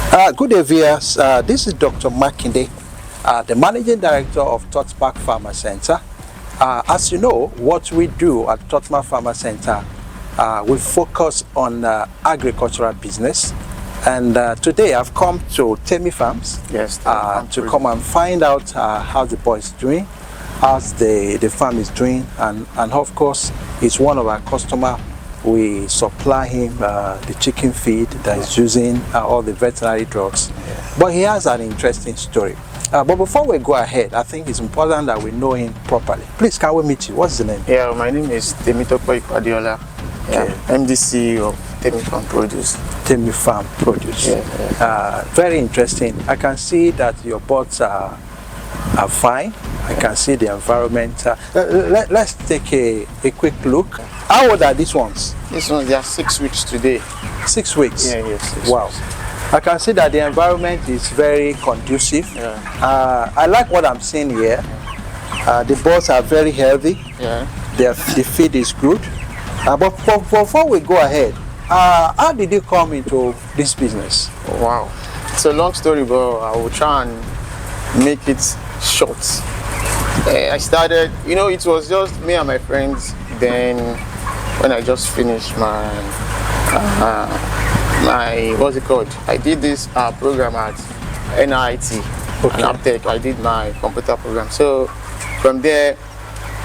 Good day, viewers. This is Dr. Makinde, the Managing Director of Totmak Farmers Centre. As you know, what we do at Totmak Farmers Centre, we focus on agricultural business. And today I've come to Temi Farms, yes, to come and find out how the boy is doing, how the farm is doing, and of course, he's one of our customers. We supply him the chicken feed that is using all the veterinary drugs. But he has an interesting story. But before we go ahead, I think it's important that we know him properly. Please, can we meet you? What's the name? Yeah, my name is Totmak Farmers Centre, MDC of Temi Farm Produce. Temi Farm Produce. Very interesting. I can see that your birds are fine. I can see the environment. Let's take a quick look. How old are these ones? These ones, they are 6 weeks today. 6 weeks? Yeah, yes. 6 wow. weeks. I can see that the environment is very conducive. Yeah. I like what I'm seeing here. The birds are very healthy. Yeah. The feed is good. But before we go ahead, how did you come into this business? Wow. It's a long story, but I will try and make it short. I started, it was just me and my friends. Then when I just finished my what's it called? I did this program at NIT, and Aptech. I did my computer program. So from there,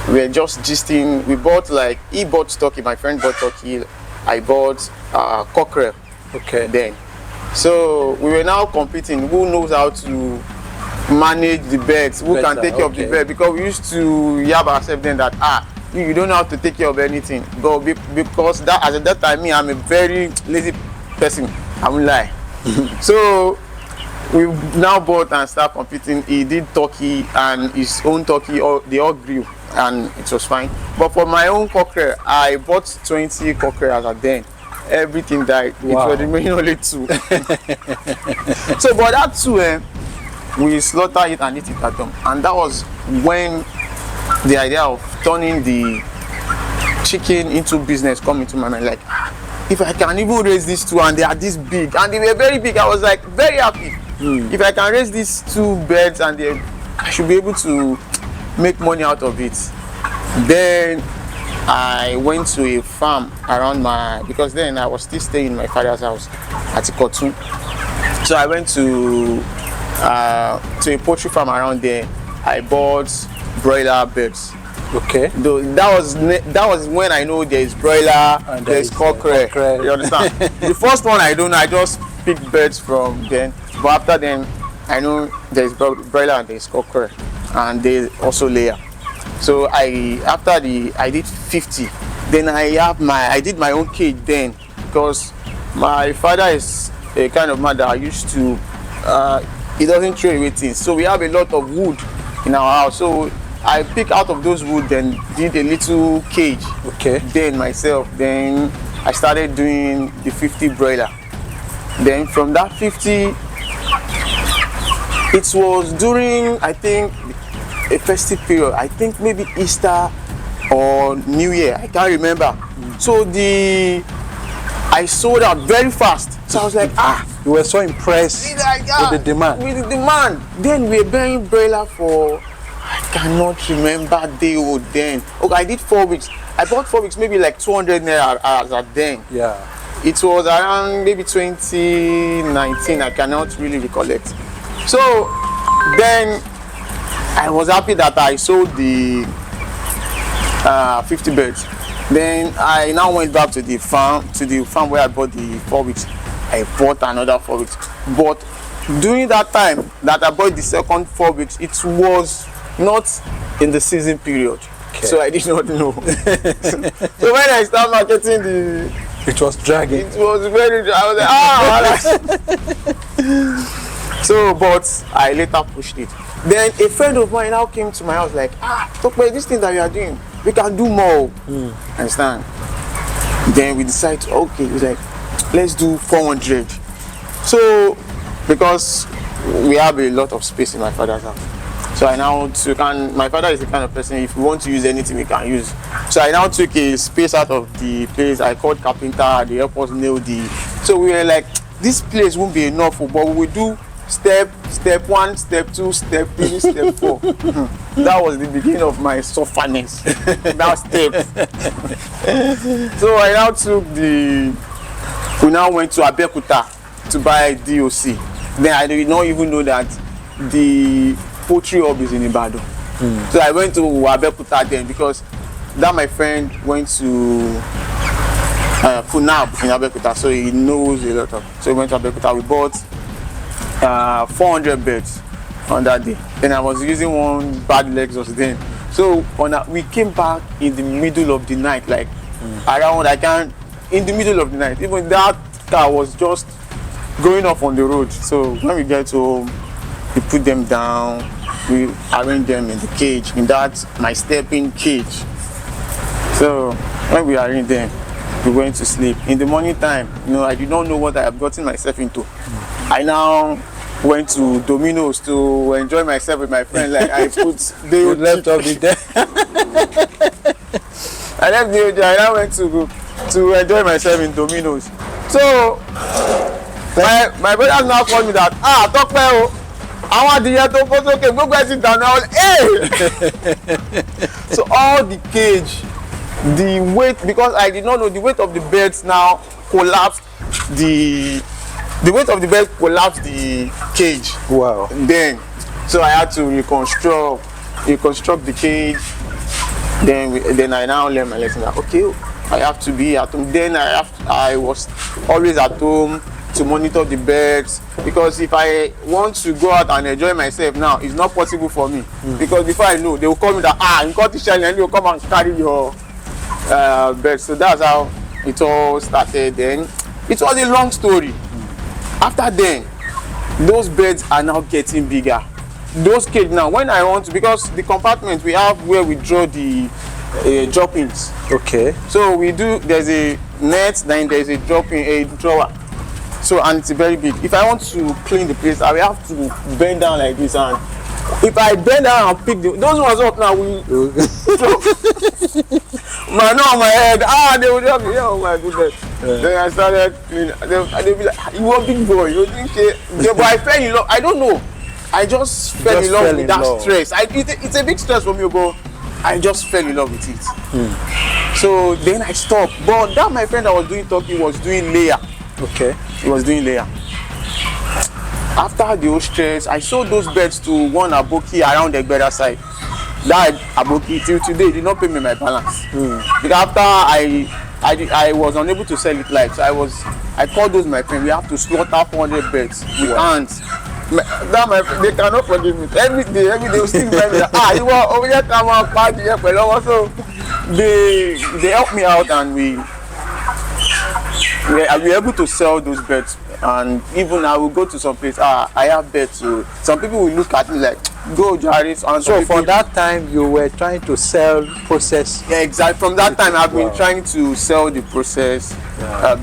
we were just gisting. We bought he bought turkey, my friend bought turkey, I bought Cockerel. Okay. Then, so we were now competing. Who knows how to manage the birds? Who can take care of the bird? Because we used to yab ourselves then that you don't know how to take care of anything. But because at that time, I'm a very lazy person. I won't lie. So we now bought and started competing. He did turkey and his own turkey. They all grew and it was fine. But for my own cockerel, I bought 20 cockerels at then. Everything died. Wow. It was remaining only 2. So, but that 2, we slaughter it and eat it at home. And that was when the idea of turning the chicken into business come into my mind. Like, if I can even raise these 2 and they are this big, and they were very big, I was like very happy. If I can raise these 2 birds and I should be able to make money out of it. Then I went to a farm around because then I was still staying in my father's house at Ikotu. So I went to a poultry farm around there. I bought broiler birds. Okay. That was when I know there is broiler and there is cockerel. You understand? The first one I don't know. I just picked birds from then. But after then, I know there is broiler and there is cockerel, and they also layer. So I did 50. Then I did my own cage then, because my father is a kind of man that used to he doesn't throw away things. So we have a lot of wood in our house. So I picked out of those wood, then did a little cage. Okay. Then myself, then I started doing the 50 broiler. Then from that 50, it was during, I think, a festive period. I think maybe Easter or New Year. I can't remember. So I sold out very fast. So I was like, You were so impressed with the demand. With the demand. Then we were buying broiler for, I cannot remember day or then. Okay, I did 4 weeks. I bought 4 weeks, maybe like 200 naira as at then. Yeah. It was around maybe 2019. I cannot really recollect. So then I was happy that I sold the 50 birds. Then I now went back to the farm where I bought the 4 weeks. I bought another 4 weeks. But during that time that I bought the second 4 weeks, it was not in the season period. Okay. So I did not know. So when I started marketing it was dragging. It was very, I was like, So, but I later pushed it. Then a friend of mine now came to my house like, talk about this thing that you are doing. We can do more. Understand? Then we decided, okay, it's like, let's do 400. So, because we have a lot of space in my father's house. So I now my father is the kind of person, if we want to use anything, we can use. So I now took a space out of the place. I called carpenter, they helped us nail so we were like, this place won't be enough, but we will do step 1, step 2, step 3, step 4. That was the beginning of my sufferness. That step. So I now we now went to Abeokuta to buy DOC. Then I did not even know that the poultry hub is in Ibadan. So I went to Abeokuta then, because that my friend went to Funab in Abeokuta, so he knows a lot of. So we went to Abeokuta. We bought 400 beds on that day. Then I was using one bad Lexus then. So we came back in the middle of the night, like around in the middle of the night. Even that car was just going off on the road. So when we get home, we put them down. We arrange them in the cage, in that my stepping cage. So when we arranged them, we went to sleep. In the morning time, I did not know what I have gotten myself into. I now went to Domino's to enjoy myself with my friend. Like I put the left of the day. I left the I now went to enjoy myself in Domino's. So my brother now called me that Totmak, I want the year to put okay, go sit down now. Hey! So all the cage, the weight, because I did not know the weight of the beds now collapsed the weight of the bed collapsed the cage. Wow. Then so I had to reconstruct the cage. Then I now learned my lesson that okay, I have to be at home. Then I was always at home to monitor the birds, because if I want to go out and enjoy myself now, it's not possible for me. Because before I know, they will call me that you got the shell and you come and carry your birds. So that's how it all started. Then it was a long story. After then, those birds are now getting bigger. Those cages now, when I want to, because the compartment we have where we draw the droppings. Okay. So there's a net, then there's a drawer. So, and it's very big. If I want to clean the place, I will have to bend down like this, and if I bend down and pick those ones up now, my head, they will just be, oh my goodness. Yeah. Then I started cleaning. They'll be like, you are a big boy, you think, but I fell in love. I don't know. I just fell in love with that stress. It's a big stress for me, but I just fell in love with it. So then I stopped. But that my friend that was doing turkey was doing layer. Okay. He was doing layer. After the whole stress, I sold those birds to one aboki around the better side. That aboki till today did not pay me my balance. Because after I was unable to sell it live, so I called those my friends. We have to slaughter 400 birds with ants. They cannot forgive me. Every day they will still tell me that you are over here, come on, party here, so they helped me out, and we were able to sell those birds. And even I will go to some place, I have birds. So some people will look at me like, go Jaris. And so from that time you were trying to sell process. Yeah, exactly. From that time I've been trying to sell the process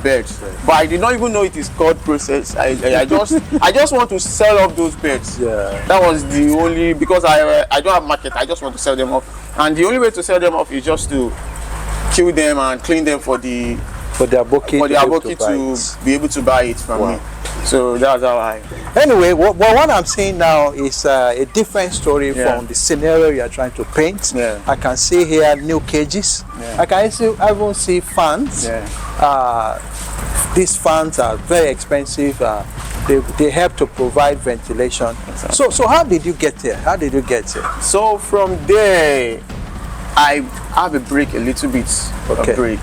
birds. But I did not even know it is called process. I just want to sell off those birds. Yeah. That was the only, because I don't have market, I just want to sell them off. And the only way to sell them off is just to kill them and clean them for the aboki to be able to buy it from me. So that's how I. Anyway, what I'm seeing now is a different story from the scenario you are trying to paint. Yeah. I can see here new cages. Yeah. I can even see fans. Yeah. These fans are very expensive. They help to provide ventilation. Exactly. So how did you get there? So from there, I have a little bit of break.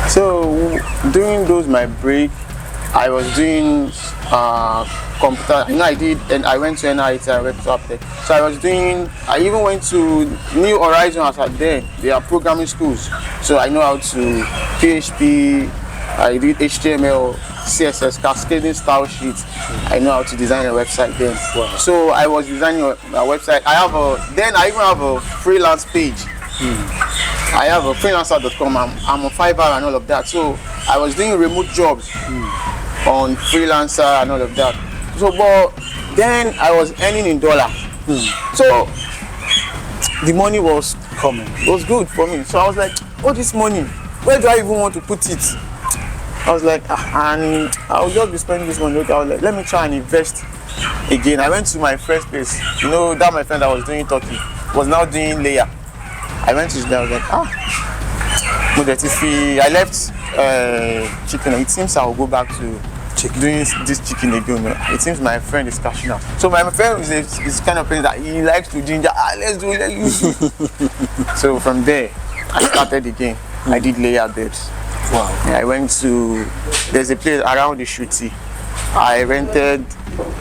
So during my break, I was doing computer. I went to NIT and went to Aptech. So I even went to New Horizons at there. They are programming schools. So I know how to PHP, I did HTML, CSS, cascading style sheets. I know how to design a website then. Wow. So I was designing a website. I even have a freelance page. I have a freelancer.com. I'm on Fiverr and all of that. So I was doing remote jobs on freelancer and all of that. So, but then I was earning in dollar. So the money was coming. It was good for me. So I was like, oh, this money, where do I even want to put it? I was like, and I will just be spending this money. Okay, I was like, let me try and invest again. I went to my first place. You know, that my friend that was doing turkey was now doing layer. I went to there. I was like, I left chicken. It seems I will go back to doing this chicken again. It seems my friend is cashing out. So my friend is kind of person that he likes to ginger. Let's do it. So from there, I started again. I did layer beds. Wow. I went to, there's a place around the Shuti. I rented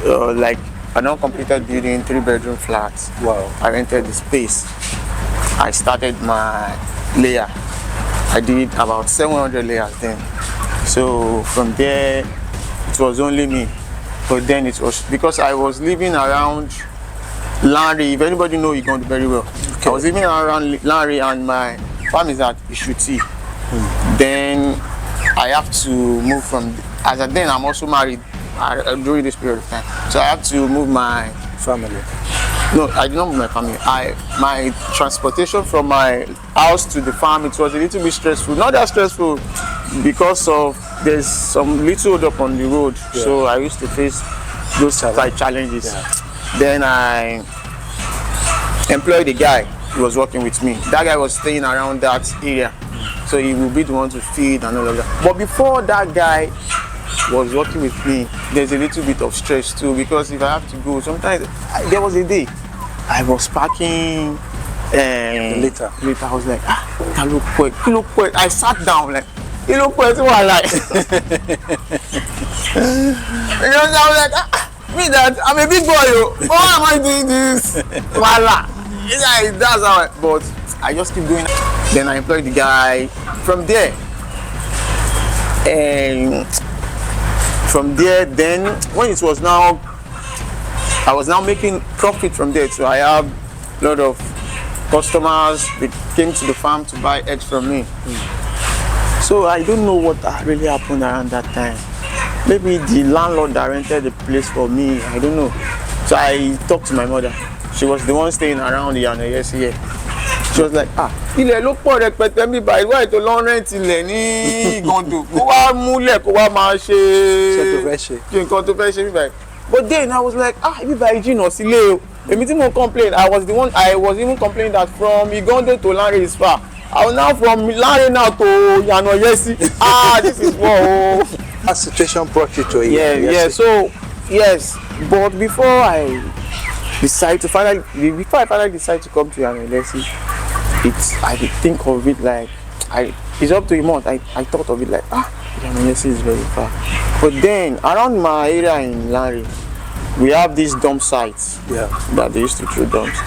like an uncompleted building, 3-bedroom flat. Wow. I rented the space. I started my layer. I did about 700 layers then. So from there, it was only me. But then it was because I was living around Larry. If anybody know Igondo very well, okay. I was living around Larry and my farm is at Ishuti. Then I have to move from, as a then I'm also married during this period of time. So I have to move my family. No, I did not move my family. My transportation from my house to the farm, it was a little bit stressful. Not that stressful because of there's some little hold up on the road. Yeah. So I used to face those type challenges. Yeah. Then I employed a guy who was working with me. That guy was staying around that area. So he will be the one to feed and all of that. But before that guy was working with me, there's a little bit of stress too, because if I have to go, sometimes there was a day I was packing later I was like, I look quick. I sat down like, you look quick, so I like you know, I was like, me that I'm a big boy, why am I doing this? Voila. That's how I, but I just keep doing. Then I employed the guy. From there, and from there, then when it was now, I was now making profit from there. So I have a lot of customers. They came to the farm to buy eggs from me. So I don't know what really happened around that time. Maybe the landlord that rented the place for me, I don't know. So I talked to my mother. She was the one staying around the Yanoyesi here. She was like, ilẹ̀ ló pọ̀ rẹpẹtẹ mi báyìí wáyé tó lọ rent ilẹ̀ ní Igondo. Kó wá múlẹ̀ kó wá máa ṣe nǹkan tó fẹ́ ṣe mi báyìí. But then I was like, ibi báyìí jìnnà sílé o. Èmi tí mo complain, I was even complaining that from Igondo to Lanre is far. I was now from Lanre now to Yanoyesi. This is war. That situation brought you to it. Yeah. So yes, but before I finally decide to come to Yanoyesi, I did think of it like it's up to a month. I thought of it like Yanoyesi is very far. But then around my area in Lanre, we have these dump sites that they used to throw dumps.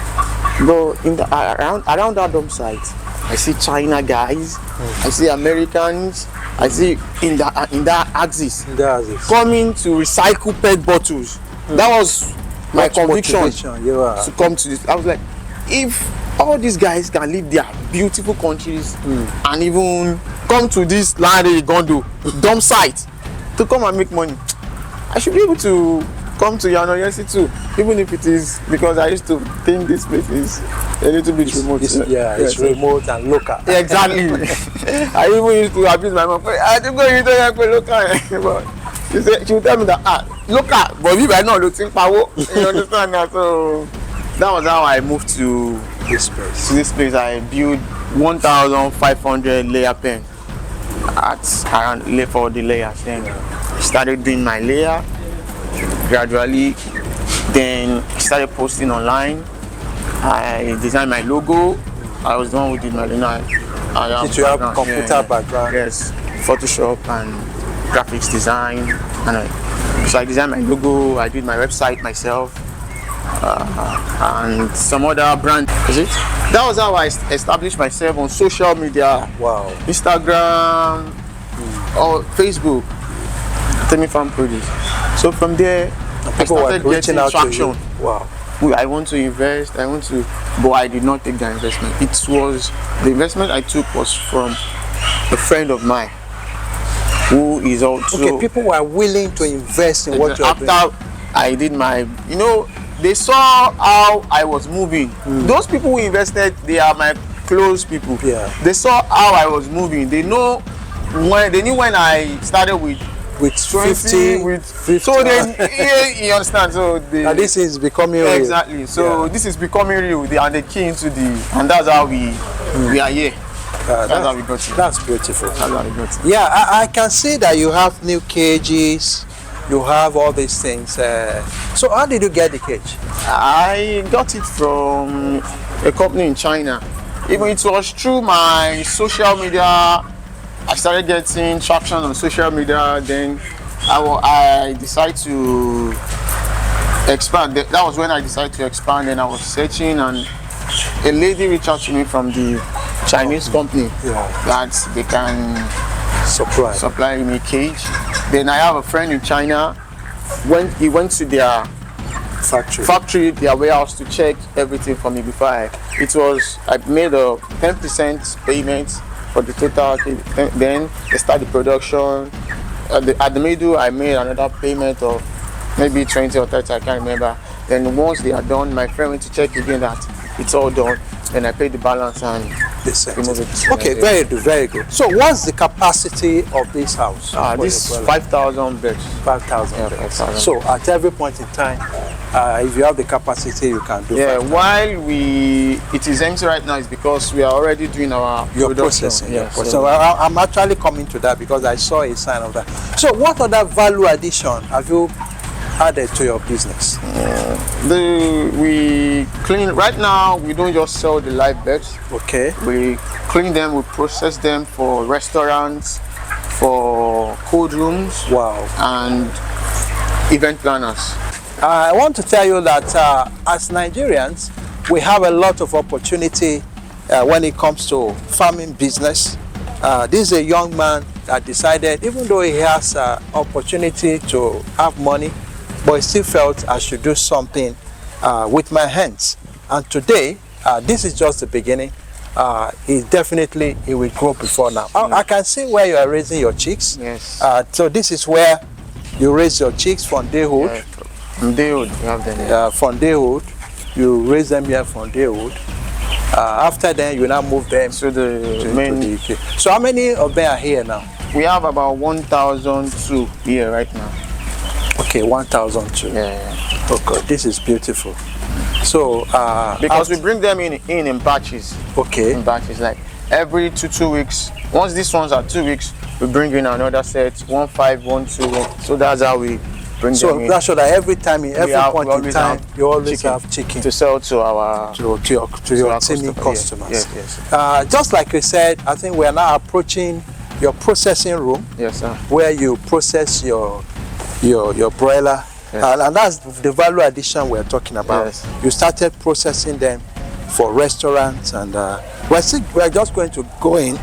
But in the around that dump site, I see China guys, I see Americans, I see in that axis coming to recycle PET bottles. That was my conviction to come to this. I was like, if all these guys can leave their beautiful countries and even come to this Lanre Igondo dump site to come and make money, I should be able to come to Yanoyesi too, even if it is because I used to think this place is a little bit remote. It's remote and local. Yeah, exactly. I even used to abuse my mom. I think going to local. But she would tell me that local, but we were not looking power. You understand that? So that was how I moved to this place. I built 1,500 layer pen at around for the layers. Then I started doing my layer gradually. Then I started posting online. I designed my logo. I was the one who did my logo. Did you have computer background? Yes, Photoshop and graphics design. So I designed my logo. I did my website myself. And some other brand. Is it? That was how I established myself on social media. Wow. Instagram or Facebook. Totmak Farm Produce. So from there, I started getting traction. Wow. I want to invest. But I did not take the investment. The investment I took was from a friend of mine who is also. Okay, people were willing to invest in what you're doing. After I did my, they saw how I was moving. Those people who invested, they are my close people. Yeah. They saw how I was moving. They know when they knew when I started with 20, 50, with 50. so then you understand. So Now this is becoming real. exactly. So this is becoming real. And the key into and that's how we are here. That's how we got it. That's beautiful. That's how we got it. Yeah, I can see that you have new cages. You have all these things. So how did you get the cage? I got it from a company in China. Even it was through my social media. I started getting traction on social media. Then I decided to expand. That was when I decided to expand. And I was searching, and a lady reached out to me from the Chinese company that they can supply me a cage. Then I have a friend in China. When he went to their factory, their warehouse, to check everything for me before I made a 10% payment for the total. Then they start the production. At the middle, I made another payment of maybe 20 or 30, I can't remember. Then once they are done, my friend went to check again that it's all done. Then I paid the balance and remove it. Okay, very good, very good. So what's the capacity of this house? This 5,000 beds. 5,000 beds. So at every point in time, if you have the capacity, you can do. Yeah, while it is empty right now, is because we are already doing our processing. Yeah, so I'm actually coming to that because I saw a sign of that. So what other value addition have you added to your business? We clean right now. We don't just sell the live birds. Okay. We clean them. We process them for restaurants, for cold rooms. Wow. And event planners. I want to tell you that as Nigerians, we have a lot of opportunity when it comes to farming business. This is a young man that decided, even though he has opportunity to have money, but he still felt I should do something with my hands. And today, this is just the beginning. He will grow before now. I can see where you are raising your chicks. Yes. So this is where you raise your chicks from dayhood. Yeah, from dayhood, you have them here. From dayhood, you raise them here from dayhood. After then, you now move them to the main. So how many of them are here now? We have about 1,002 here right now. Okay, 1,002. Yeah. Oh God, this is beautiful. So because we bring them in batches. Okay. In batches, like every 2 weeks. Once these ones are 2 weeks, we bring in another set, 1, 5, 1, 2. So that's how we bring them in. So that's so that every time, in every point in time, you always have chicken to sell to our your teaming customers. Yes. Just like you said, I think we are now approaching your processing room. Yes, sir. Where you process your broiler. Yes. And that's the value addition we're talking about. Yes. You started processing them for restaurants, and we're just going to go in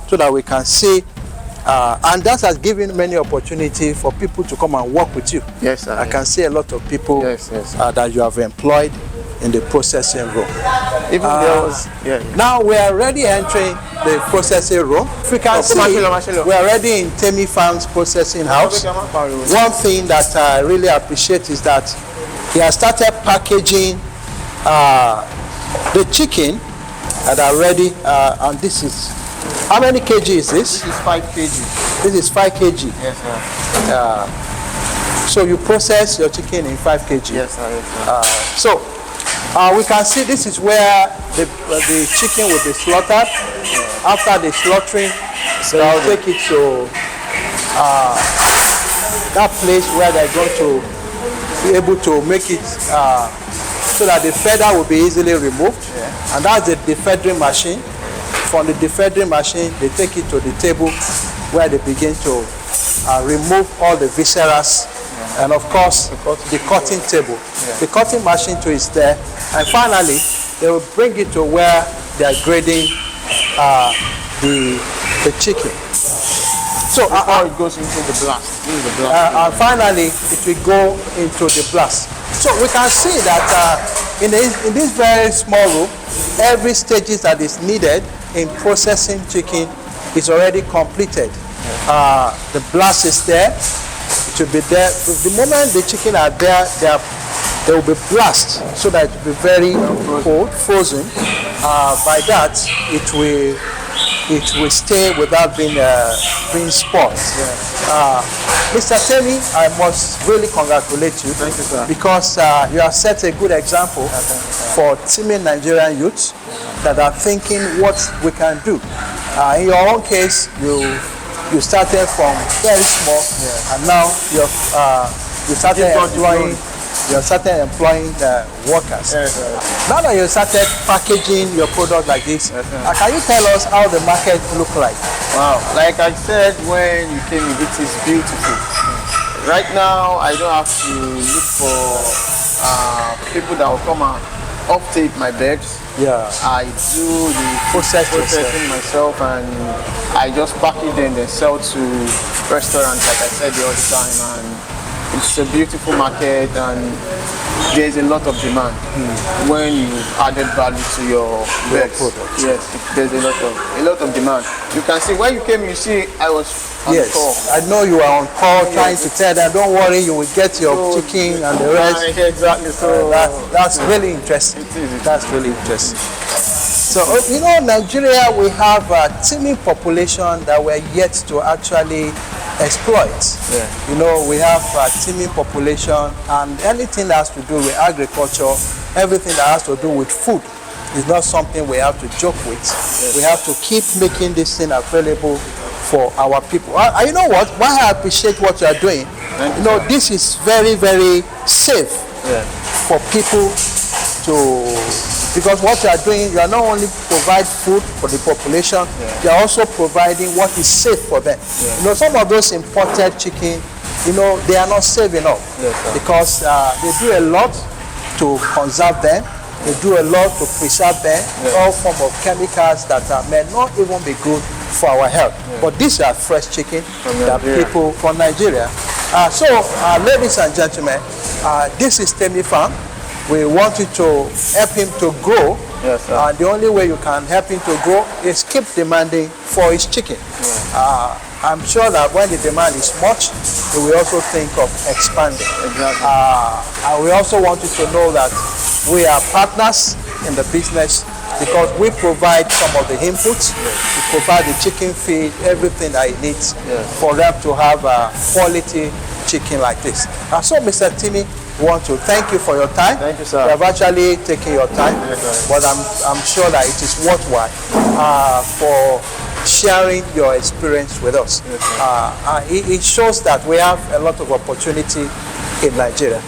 so that we can see, and that has given many opportunity for people to come and work with you. Yes, sir. I can see a lot of people yes. That you have employed in the processing room. Even now we are already entering the processing room. If you can see, we are already in Temi Farms processing house. One thing that I really appreciate is that he has started packaging the chicken that are ready, and this is, how many kg is this? This is 5 kg. This is 5 kg. Yes, sir. So you process your chicken in 5 kg. Yes, sir. So we can see this is where the chicken will be slaughtered. After the slaughtering, they will take it to that place where they're going to be able to make it so that the feather will be easily removed. And that's the defeathering machine. From the defeathering machine, they take it to the table where they begin to remove all the viscerals. And of course, the cutting table. The cutting machine too is there. And finally, they will bring it to where they are grading the chicken. So before it goes into the blast. And finally, it will go into the blast. So we can see that in this very small room, every stages that is needed in processing chicken is already completed. The blast is there. It will be there. The moment the chicken are there, they will be blast so that it will be very cold, frozen. By that, it will it will stay without being spoiled. Mr. Temi, I must really congratulate you. Thank you, sir. Because you have set a good example for timid Nigerian youths that are thinking what we can do. In your own case, you started from very small, and now you started employing. You started employing workers. Now that you started packaging your product like this, can you tell us how the market look like? Wow, like I said when you came in, it is beautiful. Right now, I don't have to look for people that will come and off-take my bags. Yeah. I do the processing myself, and I just package them and sell to restaurants, like I said the other time. And it's a beautiful market, and there's a lot of demand when you added value to your product. Yes, there's a lot of demand. You can see when you came, you see I was on call. I know you are on call trying to tell them, don't worry, you will get your chicken and the rest. Exactly. So that's really interesting. That's really interesting. So you know, Nigeria, we have a teeming population that we're yet to actually exploit. You know, we have a teeming population, and anything that has to do with agriculture, everything that has to do with food is not something we have to joke with. We have to keep making this thing available for our people. You know what? Why I appreciate what you are doing. You know, this is very, very safe for people to. Because what you are doing, you are not only provide food for the population, you are also providing what is safe for them. You know, some of those imported chicken, you know, they are not safe enough because they do a lot to conserve them. They do a lot to preserve them, all form of chemicals that may not even be good for our health. But these are fresh chicken that people from Nigeria. So, ladies and gentlemen, this is Temi Farm. We want you to help him to grow. The only way you can help him to grow is keep demanding for his chicken. I'm sure that when the demand is much, we will also think of expanding. And we also want you to know that we are partners in the business because we provide some of the inputs, we provide the chicken feed, everything that it needs for them to have a quality chicken like this. So, Mr. Temi, want to thank you for your time. Thank you, sir. You have actually taken your time, but I'm sure that it is worthwhile for sharing your experience with us. It shows that we have a lot of opportunity in Nigeria.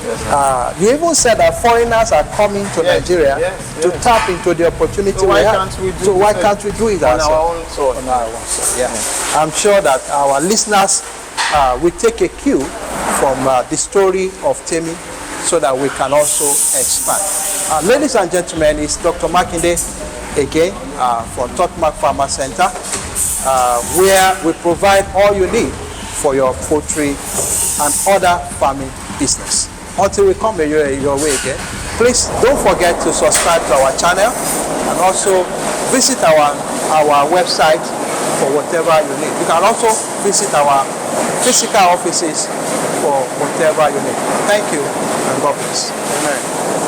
You even said that foreigners are coming to Nigeria to tap into the opportunity we have. So why can't we do it on our own soil? On our own soil. I'm sure that our listeners will take a cue from the story of Temi, so that we can also expand. Ladies and gentlemen, it's Dr. Makinde again from Totmak Farmers Centre, where we provide all you need for your poultry and other farming business. Until we come your way again, please don't forget to subscribe to our channel and also visit our website for whatever you need. You can also visit our physical offices for whatever you need. Thank you and God bless. Amen.